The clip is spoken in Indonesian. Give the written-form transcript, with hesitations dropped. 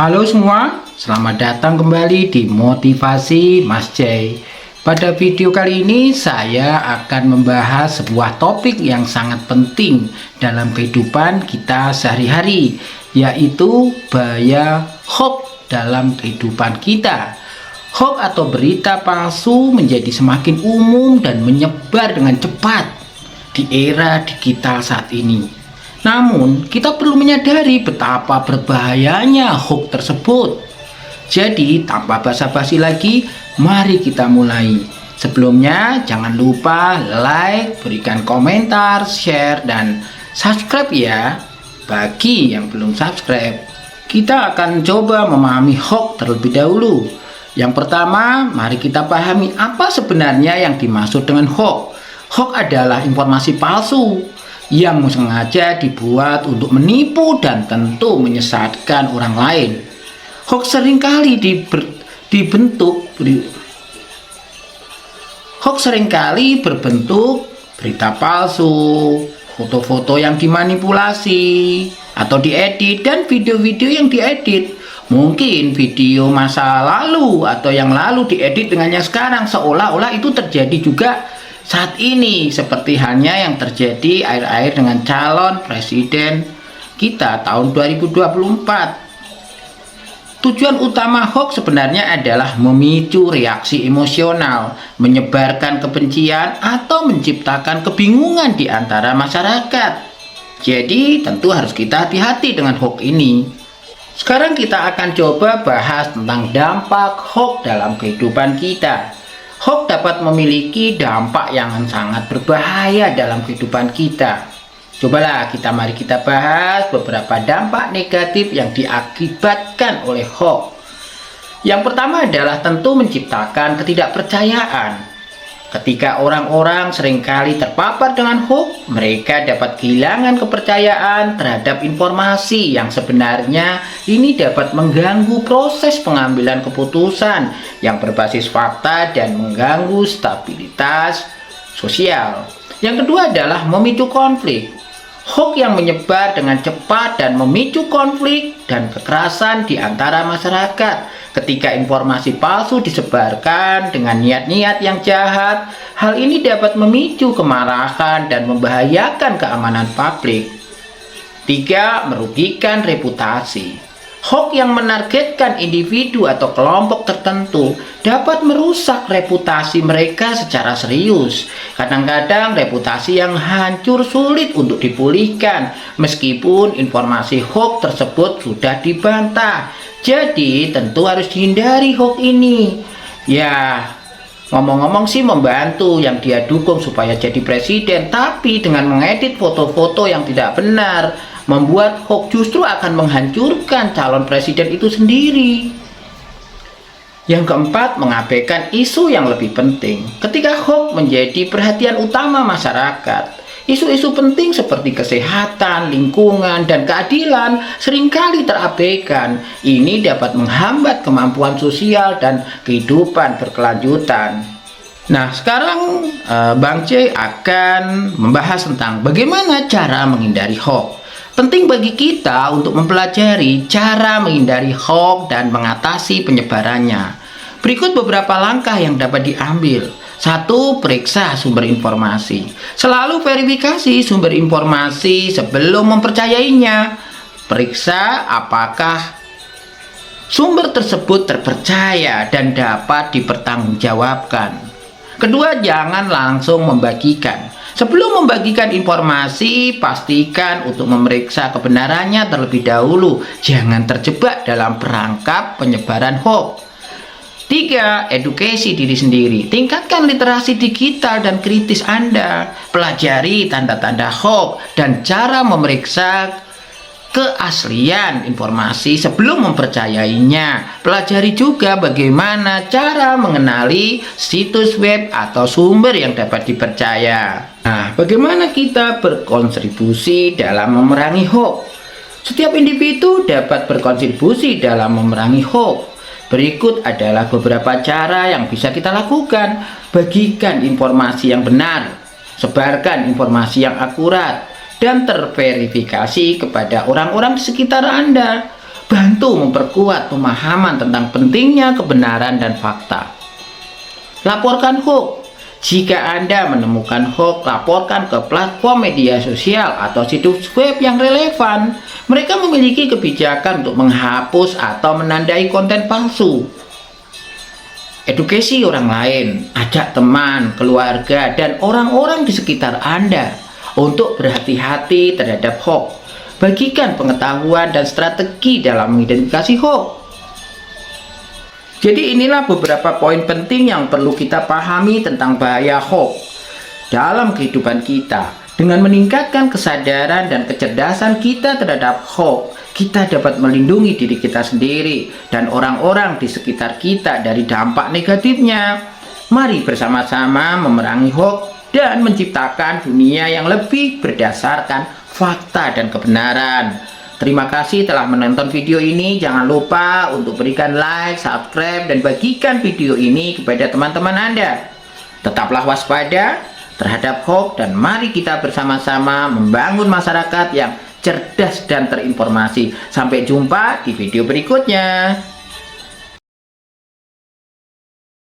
Halo semua, selamat datang kembali di Motivasi Mas Jay. Pada video kali ini saya akan membahas sebuah topik yang sangat penting dalam kehidupan kita sehari-hari, yaitu bahaya hoax dalam kehidupan kita. Hoax atau berita palsu menjadi semakin umum dan menyebar dengan cepat di era digital saat ini. Namun, kita perlu menyadari betapa berbahayanya hoax tersebut. Jadi, tanpa basa-basi lagi, mari kita mulai. Sebelumnya, jangan lupa like, berikan komentar, share, dan subscribe ya. Bagi yang belum subscribe, kita akan coba memahami hoax terlebih dahulu. Yang pertama, mari kita pahami apa sebenarnya yang dimaksud dengan hoax. Hoax adalah informasi palsu yang sengaja dibuat untuk menipu dan tentu menyesatkan orang lain. Hoax seringkali berbentuk berita palsu, foto-foto yang dimanipulasi atau diedit, dan video-video yang diedit. Mungkin video masa lalu atau yang lalu diedit dengan yang sekarang, seolah-olah itu terjadi juga saat ini, seperti halnya yang terjadi akhir-akhir dengan calon presiden kita tahun 2024. Tujuan utama hoax sebenarnya adalah memicu reaksi emosional, menyebarkan kebencian, atau menciptakan kebingungan di antara masyarakat. Jadi tentu harus kita hati-hati dengan hoax ini. Sekarang kita akan coba bahas tentang dampak hoax dalam kehidupan kita. Hoax dapat memiliki dampak yang sangat berbahaya dalam kehidupan kita. Mari kita bahas beberapa dampak negatif yang diakibatkan oleh hoax. Yang pertama adalah tentu menciptakan ketidakpercayaan. Ketika orang-orang seringkali terpapar dengan hoax, mereka dapat kehilangan kepercayaan terhadap informasi yang sebenarnya. Ini dapat mengganggu proses pengambilan keputusan yang berbasis fakta dan mengganggu stabilitas sosial. Yang kedua adalah memicu konflik. Hoax yang menyebar dengan cepat dan memicu konflik dan kekerasan di antara masyarakat. Ketika informasi palsu disebarkan dengan niat-niat yang jahat, hal ini dapat memicu kemarahan dan membahayakan keamanan publik. 3. Merugikan reputasi. Hoax yang menargetkan individu atau kelompok tertentu dapat merusak reputasi mereka secara serius. Kadang-kadang reputasi yang hancur sulit untuk dipulihkan meskipun informasi hoax tersebut sudah dibantah. Jadi tentu harus dihindari hoax ini. Ya, ngomong-ngomong sih membantu yang dia dukung supaya jadi presiden, tapi dengan mengedit foto-foto yang tidak benar, membuat hoax justru akan menghancurkan calon presiden itu sendiri. Yang keempat, mengabaikan isu yang lebih penting. Ketika hoax menjadi perhatian utama masyarakat, isu-isu penting seperti kesehatan, lingkungan, dan keadilan seringkali terabaikan. Ini dapat menghambat kemampuan sosial dan kehidupan berkelanjutan. Nah, sekarang Bang C akan membahas tentang bagaimana cara menghindari hoax. Penting bagi kita untuk mempelajari cara menghindari hoax dan mengatasi penyebarannya. Berikut beberapa langkah yang dapat diambil. 1. Periksa sumber informasi. Selalu verifikasi sumber informasi sebelum mempercayainya. Periksa apakah sumber tersebut terpercaya dan dapat dipertanggungjawabkan. Kedua, jangan langsung membagikan. Sebelum membagikan informasi, pastikan untuk memeriksa kebenarannya terlebih dahulu. Jangan terjebak dalam perangkap penyebaran hoax. 3. Edukasi diri sendiri. Tingkatkan literasi digital dan kritis Anda. Pelajari tanda-tanda hoax dan cara memeriksa keaslian informasi sebelum mempercayainya. Pelajari juga bagaimana cara mengenali situs web atau sumber yang dapat dipercaya. Nah, bagaimana kita berkontribusi dalam memerangi hoax? Setiap individu dapat berkontribusi dalam memerangi hoax. Berikut adalah beberapa cara yang bisa kita lakukan. Bagikan informasi yang benar, sebarkan informasi yang akurat, dan terverifikasi kepada orang-orang di sekitar Anda. bantu memperkuat pemahaman tentang pentingnya kebenaran dan fakta. Laporkan hoax. Jika Anda menemukan hoax, laporkan ke platform media sosial atau situs web yang relevan. Mereka memiliki kebijakan untuk menghapus atau menandai konten palsu. Edukasi orang lain, ajak teman, keluarga, dan orang-orang di sekitar Anda untuk berhati-hati terhadap hoax. Bagikan pengetahuan dan strategi dalam mengidentifikasi hoax. Jadi inilah beberapa poin penting yang perlu kita pahami tentang bahaya hoax dalam kehidupan kita. Dengan meningkatkan kesadaran dan kecerdasan kita terhadap hoax, kita dapat melindungi diri kita sendiri dan orang-orang di sekitar kita dari dampak negatifnya. Mari bersama-sama memerangi hoax dan menciptakan dunia yang lebih berdasarkan fakta dan kebenaran. Terima kasih telah menonton video ini. Jangan lupa untuk berikan like, subscribe, dan bagikan video ini kepada teman-teman Anda. Tetaplah waspada terhadap hoax dan mari kita bersama-sama membangun masyarakat yang cerdas dan terinformasi. Sampai jumpa di video berikutnya.